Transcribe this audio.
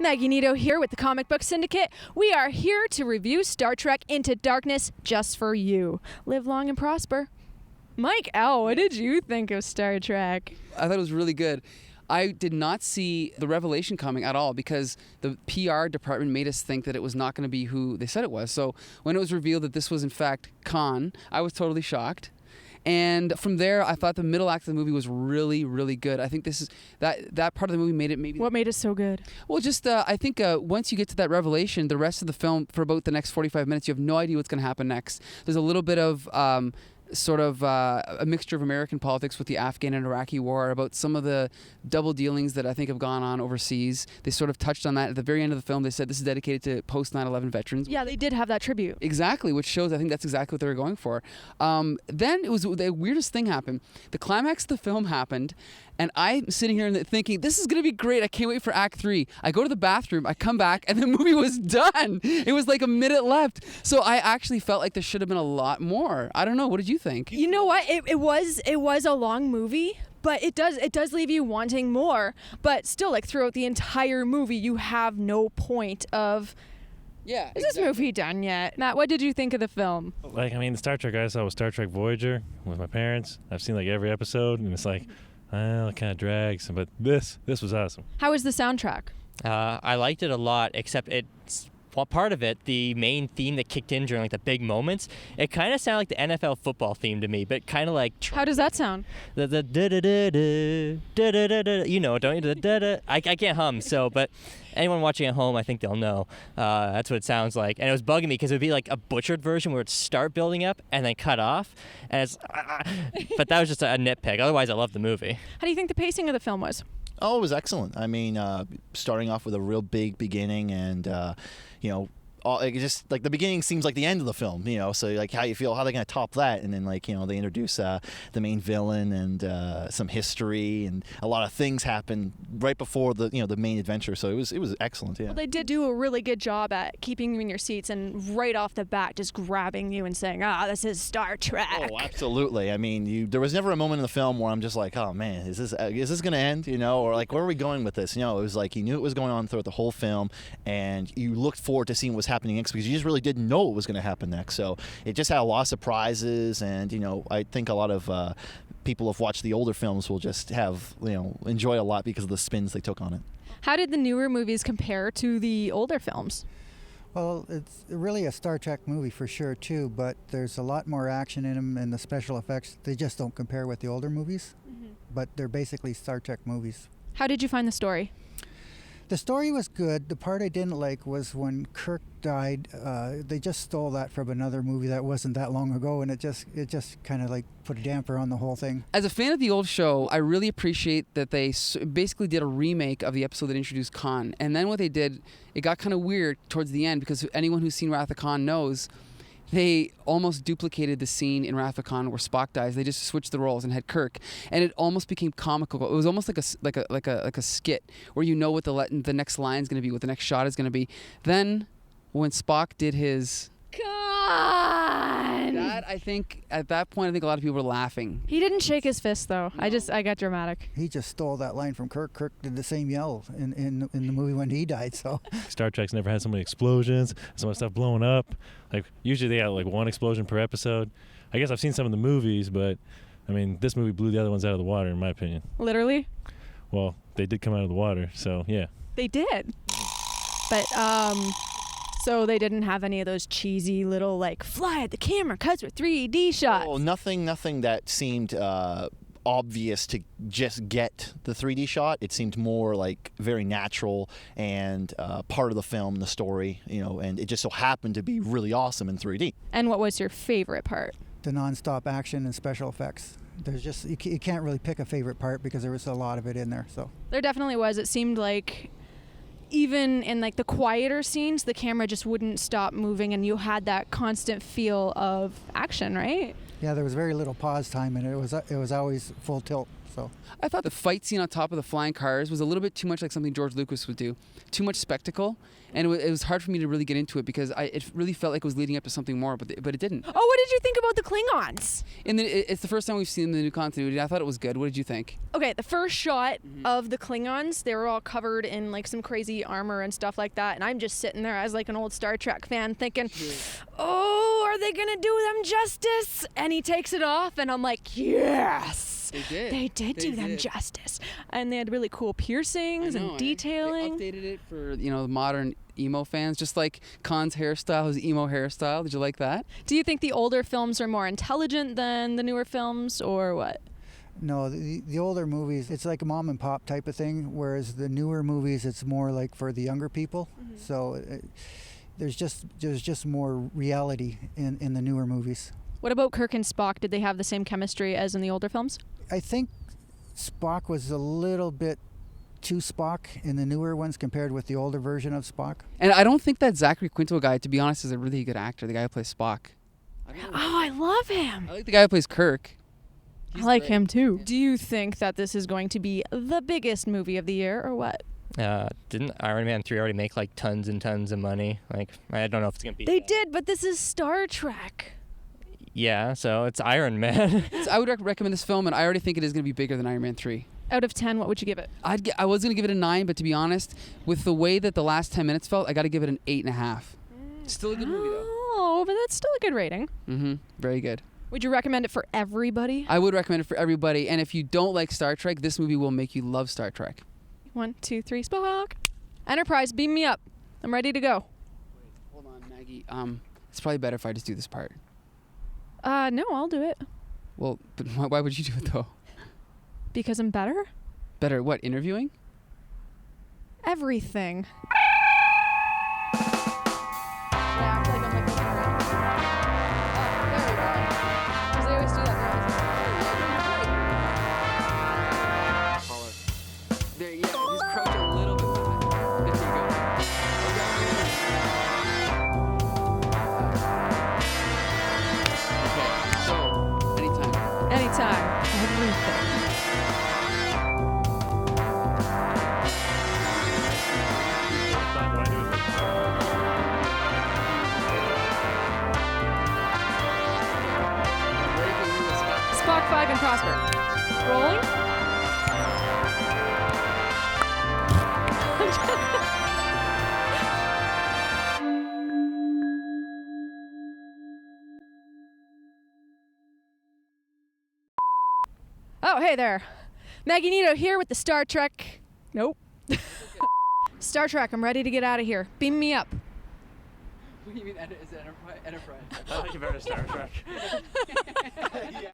Maggie-Neato here with the Comic Book Syndicate. We are here to review Star Trek Into Darkness just for you. Live long and prosper. Mike L., what did you think of Star Trek? I thought it was really good. I did not see the revelation coming at all because the PR department made us think that it was not going to be who they said it was. So when it was revealed that this was in fact Khan, I was totally shocked. And from there, I thought the middle act of the movie was really, really good. I think this is that part of the movie made it maybe. What made it so good? Well, just I think once you get to that revelation, the rest of the film for about the next 45 minutes, you have no idea what's going to happen next. There's a little bit of a mixture of American politics with the Afghan and Iraqi war, about some of the double dealings that I think have gone on overseas. They sort of touched on that at the very end of the film. They said this is dedicated to post 9/11 veterans. Yeah, they did have that tribute. Exactly, which shows I think that's exactly what they were going for. Then it was the weirdest thing happened. The climax of the film happened, and I'm sitting here thinking, this is going to be great. I can't wait for Act 3. I go to the bathroom, I come back, and the movie was done. It was like a minute left. So I actually felt like there should have been a lot more. I don't know. What did you think? You know what? It was a long movie, but it does leave you wanting more. But still, like throughout the entire movie, you have no point of... Yeah. Is this movie done yet? Matt, what did you think of the film? The Star Trek I saw was Star Trek Voyager with my parents. I've seen like every episode, and it's like, well, it kind of drags. But this was awesome. How was the soundtrack? I liked it a lot, except it's part of it, the main theme that kicked in during like the big moments, it kind of sounded like the NFL football theme to me, but kind of like... How does that sound? The da-da-da-da, you know, don't you? Da-da-da. I can't hum, but anyone watching at home, I think they'll know. That's what it sounds like. And it was bugging me because it would be like a butchered version where it'd start building up and then cut off. And it's... but that was just a nitpick. Otherwise, I loved the movie. How do you think the pacing of the film was? Oh, it was excellent. I mean, starting off with a real big beginning and, it just like the beginning seems like the end of the film, so like how you feel, how they're going to top that. And then they introduce the main villain and some history, and a lot of things happen right before the main adventure. So it was excellent. Yeah. Well, they did do a really good job at keeping you in your seats and right off the bat just grabbing you and saying, this is Star Trek. Oh, absolutely. I mean, there was never a moment in the film where I'm just like, oh man, is this going to end? Or like, where are we going with this? It was like you knew it was going on throughout the whole film, and you looked forward to seeing what was happening next because you just really didn't know what was going to happen next. So it just had a lot of surprises, and I think a lot of people who've watched the older films will just have enjoy a lot because of the spins they took on it. How did the newer movies compare to the older films? Well, it's really a Star Trek movie for sure too, but there's a lot more action in them, and the special effects, they just don't compare with the older movies. Mm-hmm. But they're basically Star Trek movies. How did you find the story? The story was good. The part I didn't like was when Kirk died. They just stole that from another movie that wasn't that long ago, and it just kind of like put a damper on the whole thing. As a fan of the old show, I really appreciate that they basically did a remake of the episode that introduced Khan. And then what they did, it got kind of weird towards the end, because anyone who's seen Wrath of Khan knows they almost duplicated the scene in Wrath of Khan where Spock dies. They just switched the roles and had Kirk, and it almost became comical. It was almost like a skit where what the next line is going to be, what the next shot is going to be. Then when Spock did his that, I think at that point, a lot of people were laughing. He didn't shake his fist though. No. I got dramatic. He just stole that line from Kirk. Kirk did the same yell in the movie when he died. So Star Trek's never had so many explosions, so much stuff blowing up. Like usually they have like one explosion per episode. I guess I've seen some of the movies, but I mean this movie blew the other ones out of the water in my opinion. Literally? Well, they did come out of the water, so yeah. They did. But so they didn't have any of those cheesy little like fly at the camera cuts with 3D shots. Oh, nothing that seemed obvious to just get the 3D shot. It seemed more like very natural and part of the film, the story, and it just so happened to be really awesome in 3D. And what was your favorite part? The nonstop action and special effects. There's just you can't really pick a favorite part because there was a lot of it in there. So there definitely was. It seemed like even in like the quieter scenes, the camera just wouldn't stop moving, and you had that constant feel of action, right? Yeah, there was very little pause time, and it was always full tilt. So I thought the fight scene on top of the flying cars was a little bit too much like something George Lucas would do. Too much spectacle, and it was hard for me to really get into it because it really felt like it was leading up to something more, but it didn't. Oh, what did you think about the Klingons? It's the first time we've seen them in the new continuity. I thought it was good. What did you think? Okay, the first shot of the Klingons, they were all covered in like some crazy armor and stuff like that, and I'm just sitting there as like an old Star Trek fan thinking, oh, are they gonna do them justice? And he takes it off, and I'm like, yes. They did. They did do them justice. And they had really cool piercings and detailing. They updated it for, the modern emo fans, just like Khan's hairstyle, his emo hairstyle. Did you like that? Do you think the older films are more intelligent than the newer films, or what? no, the older movies, it's like a mom and pop type of thing, whereas the newer movies, it's more like for the younger people. So there's just more reality in the newer movies. What about Kirk and Spock? Did they have the same chemistry as in the older films? I think Spock was a little bit too Spock in the newer ones compared with the older version of Spock. And I don't think that Zachary Quinto guy, to be honest, is a really good actor. The guy who plays Spock. Oh, I love him. I like the guy who plays Kirk. I like him too. Do you think that this is going to be the biggest movie of the year, or what? Didn't Iron Man 3 already make like tons and tons of money? Like, I don't know if it's going to be... They did, but this is Star Trek. Yeah, so it's Iron Man. So I would recommend this film, and I already think it is going to be bigger than Iron Man 3. Out of 10, what would you give it? I was going to give it a 9, but to be honest, with the way that the last 10 minutes felt, I got to give it an 8.5. Still a good movie, though. Oh, but that's still a good rating. Very good. Would you recommend it for everybody? I would recommend it for everybody, and if you don't like Star Trek, this movie will make you love Star Trek. 1, 2, 3, Spock. Enterprise, beam me up. I'm ready to go. Hold on, Maggie. It's probably better if I just do this part. No, I'll do it. Well, but why would you do it, though? Because I'm better? Better what, interviewing? Everything. Yeah, I feel like I'm like looking around. Oh, there we are. Because they always do that. There, yeah, just crouch a little bit behind. There you go. Okay, so, anytime. Anytime. Everything. Spock 5 and Prosper. Rolling. Oh, hey there. Maggie-Neato here with the Star Trek. Nope. Star Trek, I'm ready to get out of here. Beam me up. What do you mean, is it Enterprise? I like it better Star Trek.